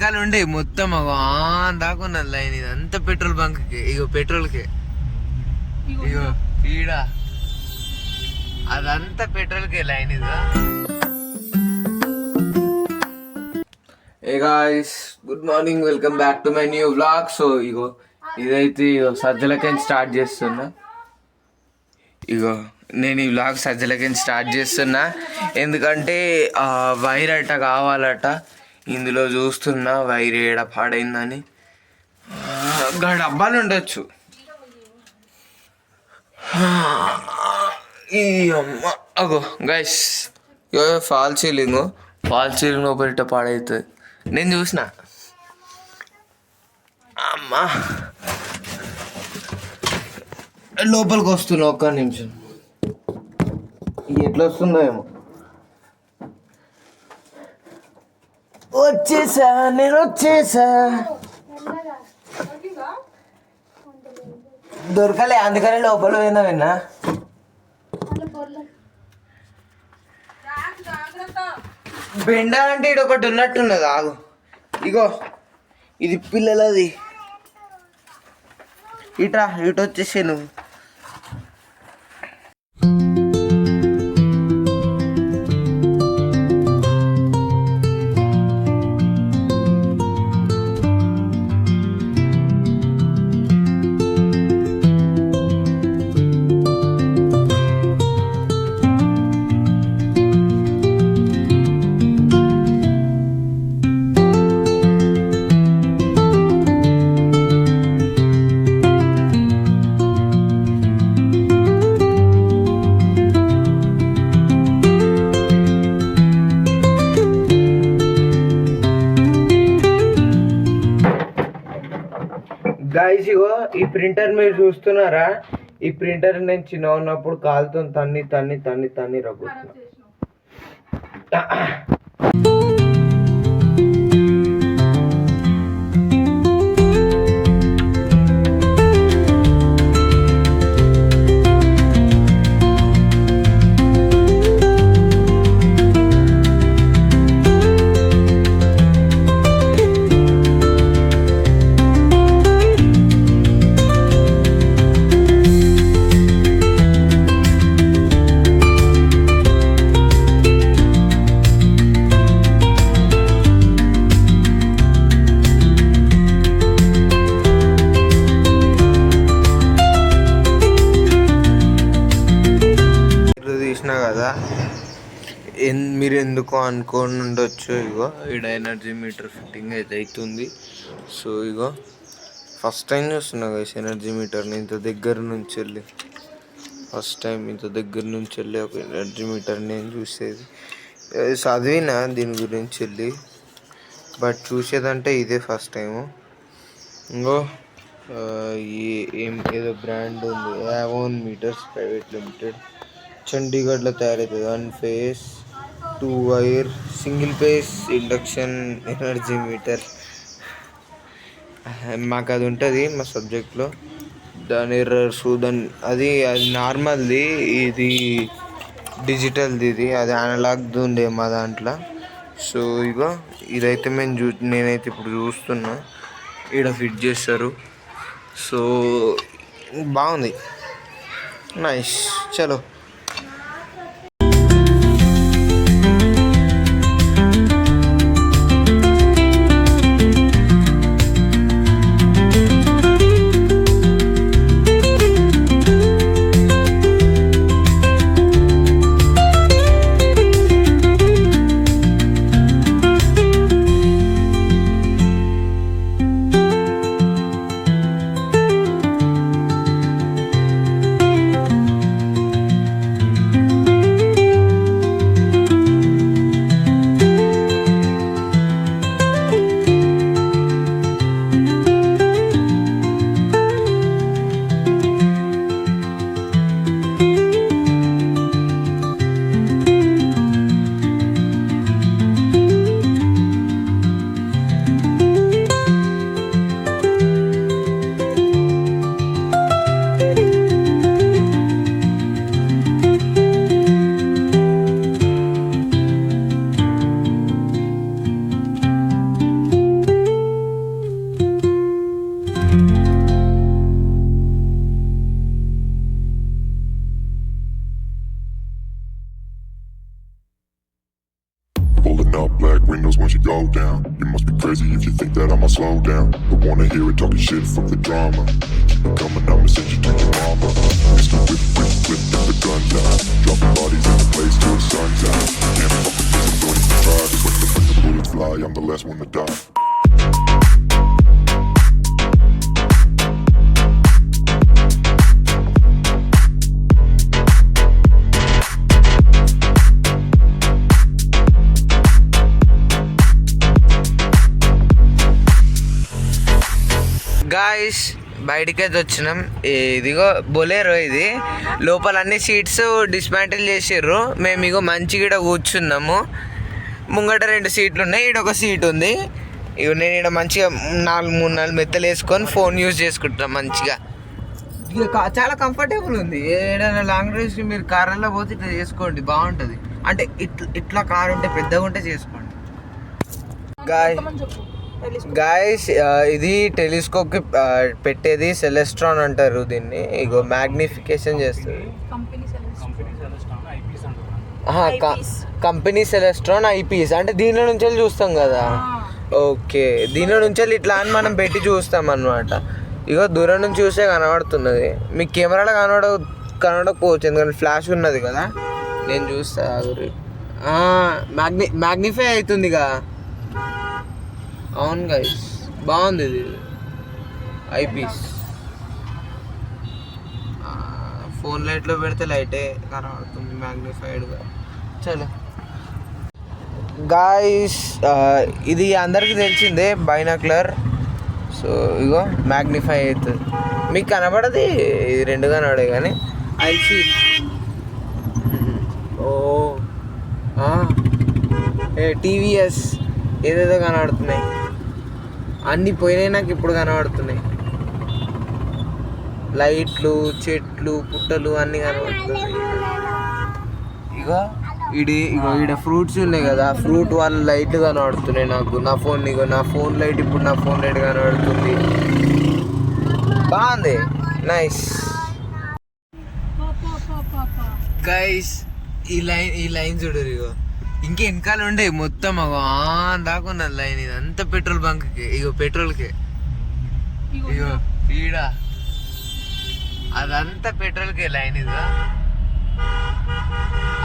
వెనకాల ఉండే మొత్తం దాకా ఉన్నది లైన్. ఇదంతా పెట్రోల్ బంక్ కి, ఇగో పెట్రోల్ కి, ఇగో ఈడ అదంతా పెట్రోల్ కి లైన్. ఇది hey guys, good morning, welcome back to my new vlog. So ఇగో ఇదైతే సజ్జలకని స్టార్ట్ చేస్తున్నా. ఇగో నేను ఈ వ్లాగ్ సజ్జలకని స్టార్ట్ చేస్తున్నా, ఎందుకంటే వైర్ అట కావాలట. ఇందులో చూస్తున్నా వైర్ ఏడ పాడైందని. డబ్బాలు ఉండొచ్చు. ఈ అమ్మ అగో గైస్, ఫాల్ సీలింగ్ లోపలిట పాడవుతుంది. నేను చూసిన అమ్మా, లోపలికి వస్తున్నా. ఒక్క నిమిషం, ఎట్లా వస్తుందో ఏమో. వచ్చేసా, నేను వచ్చేసా. దొరకలే, అందుకనే లోపల పోయినా. విన్నా బెండ అంటే ఇటు ఒకటి ఉన్నట్టున్నది. ఆగు, ఇగో ఇది పిల్లలది. ఇటు వచ్చేసే నువ్వు. గైస్, ఇగో ఈ ప్రింటర్ మీరు చూస్తున్నారా? ఈ ప్రింటర్ నేను చిన్న ఉన్నప్పుడు కాలుతో తన్ని రగ్గుతున్నా. తీసినా కదా, మీరు ఎందుకో అనుకోని ఉండొచ్చు. ఇగో ఈడ ఎనర్జీ మీటర్ ఫిట్టింగ్ అయితే అవుతుంది. సో ఇగో ఫస్ట్ టైం చూస్తున్నా గైస్ ఎనర్జీ మీటర్ని ఇంత దగ్గర నుంచి వెళ్ళి. ఫస్ట్ టైం ఇంత దగ్గర నుంచి వెళ్ళి ఒక ఎనర్జీ మీటర్ నేను చూసేది. చదివినా దీని గురించి వెళ్ళి, బట్ చూసేదంటే ఇదే ఫస్ట్ టైము. ఇంకో ఏదో బ్రాండ్ ఉంది, యావోన్ మీటర్స్ ప్రైవేట్ లిమిటెడ్, చండీగఢ్లో తయారవుతుంది. 1 face 2 wire single phase induction energy meter. మాకు అది ఉంటుంది మా సబ్జెక్ట్లో. దాని ఎర్రర్స్ అది నార్మల్ది, ఇది డిజిటల్ది. అది అనలాగ్ది ఉండే మా దాంట్లో. సో ఇగో ఇదైతే నేనైతే ఇప్పుడు చూస్తున్నా, ఈడ ఫిట్ చేస్తారు. సో బాగుంది, నైస్. చలో You must be crazy if you think that I'ma slow down. But wanna hear it talking shit, fuck the drama. Keep it coming, I'ma send you to your mama. Mr. Whip, whip, whip, get the guns out. Dropping bodies in the place till the sun's out. Can't fuck with this, I'm going to try. Cause when the bullets fly, I'm the last one to die. Guys బయటికి అయితే వచ్చినాం. ఇదిగో Bolero, ఇది లోపల అన్ని seats dismantle చేసిర్రు. మేము ఇగో మంచిగా కూర్చున్నాము. ముంగట 2 సీట్లు ఉన్నాయి, ఈడ ఒక సీట్ ఉంది. ఇగో నేను ఇక్కడ మంచిగా 3-4 మెత్తలు వేసుకొని ఫోన్ యూజ్ చేసుకుంటున్నాను మంచిగా. ఇక చాలా కంఫర్టబుల్ ఉంది. ఏదైనా లాంగ్ డ్రైవ్స్కి మీరు కార్లలో పోతే ఇట్లా చేసుకోండి, బాగుంటుంది. అంటే ఇట్లా కార్ ఉంటే పెద్దగా ఉంటే చేసుకోండి. గాయస్ ఇది టెలిస్కోప్కి పెట్టేది సెలెస్ట్రాన్ అంటారు దీన్ని. ఇగో మ్యాగ్నిఫికేషన్ చేస్తుంది. కంపెనీ సెలెస్ట్రాన్ ఐపీస్ అంటే దీనిలో నుంచి వెళ్ళి చూస్తాం కదా. ఓకే, దీనిలో నుంచి వెళ్ళి ఇట్లా అని మనం పెట్టి చూస్తాం అన్నమాట. ఇగో దూరం నుంచి చూస్తే కనబడుతున్నది. మీకు కెమెరాలో కనబడకపోవచ్చు ఎందుకంటే ఫ్లాష్ ఉన్నది కదా. నేను చూస్తా మ్యాగ్నిఫై అవుతుందిగా. అవును గైస్, బాగుంది ఇది ఐపీస్. ఫోన్ లైట్లో పెడితే లైటే కనబడుతుంది మ్యాగ్నిఫైడ్గా. చలో గాయస్, ఇది అందరికీ తెలిసిందే బైనాక్యులర్. సో ఇగో మ్యాగ్నిఫై అవుతుంది, మీకు కనబడది. ఇది 2 కనబడే కానీ ఐసి. టీవీఎస్ ఏదేదో కనబడుతున్నాయి, అన్నీ పోయినాయి. నాకు ఇప్పుడు కనబడుతున్నాయి లైట్లు, చెట్లు, పుట్టలు అన్నీ కనబడుతున్నాయి. ఇగో ఈడ ఫ్రూట్స్ ఉన్నాయి కదా, ఫ్రూట్ వాళ్ళ లైట్లు కనబడుతున్నాయి నాకు. నా ఫోన్ లైట్ ఇప్పుడు నా ఫోన్ లైట్ కనబడుతుంది. బాగుంది, నైస్. గైస్ ఈ లైన్ చూడరు. ఇగో ఇంకా వెనకాల ఉండే మొత్తం దాకా ఉన్నది లైన్. ఇది అంతా పెట్రోల్ బంక్కి. ఇగో పెట్రోల్కే. ఇగో ఈడ అదంతా పెట్రోల్కే లైన్. ఇది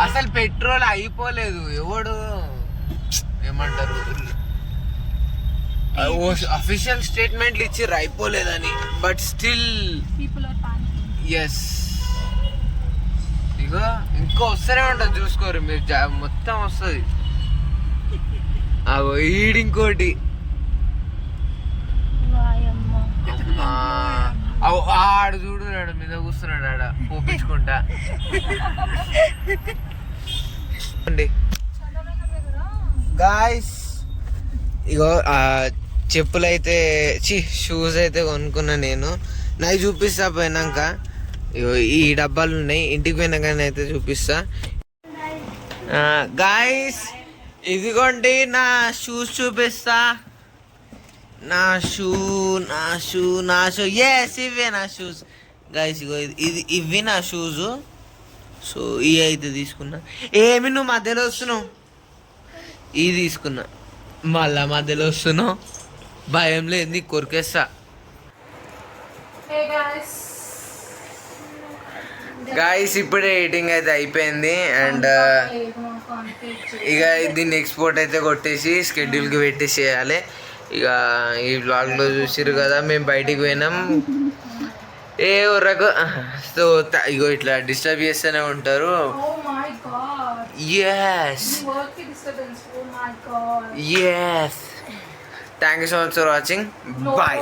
అసలు పెట్రోల్ అయిపోలేదు. ఎవడు ఏమంటారు, అఫీషియల్ స్టేట్మెంట్లు ఇచ్చిర్రు అయిపోలేదని. But still yes. ఇగో ఇంకో వస్తూనే ఉంటుంది, చూసుకోరు మీరు. మొత్తం వస్తుంది. అగో ఈడింకోటి. ఆడు చూడున్నాడు మీద కూర్చున్నాడు ఆడ పోపించుకుంటా. గాయస్ ఇగో చెప్పులు అయితే షూస్ అయితే కొనుక్కున్నా నేను. నాకు చూపిస్తా పోయినాక. ఇగో ఈ డబ్బాలు ఉన్నాయి, ఇంటికి పోయినాక అయితే చూపిస్తా. గాయస్ ఇదిగోండి నా షూస్ చూపిస్తా. నా షూ ఎస్, ఇవే నా షూస్ గైస్. ఇగో ఇవి నా షూస్. సో ఇవి అయితే తీసుకున్నా. ఏమి నువ్వు మధ్యలో వస్తున్నావు? ఇవి తీసుకున్నా. మళ్ళా మధ్యలో వస్తున్నావు, భయం లేదు నీకు, కొరికేస్తా. గాయస్ ఇప్పుడే ఎడిటింగ్ అయితే అయిపోయింది. అండ్ ఇక దీన్ని ఎక్స్పోర్ట్ అయితే కొట్టేసి షెడ్యూల్కి పెట్టేసేయాలి. ఇక ఈ వ్లాగ్లో చూసిరు కదా, మేము బయటికి పోయినాం. ఏ ఊరకు. సో ఇగో ఇట్లా డిస్టర్బ్ చేస్తూనే ఉంటారు. Yes thank you so much for watching. Bye.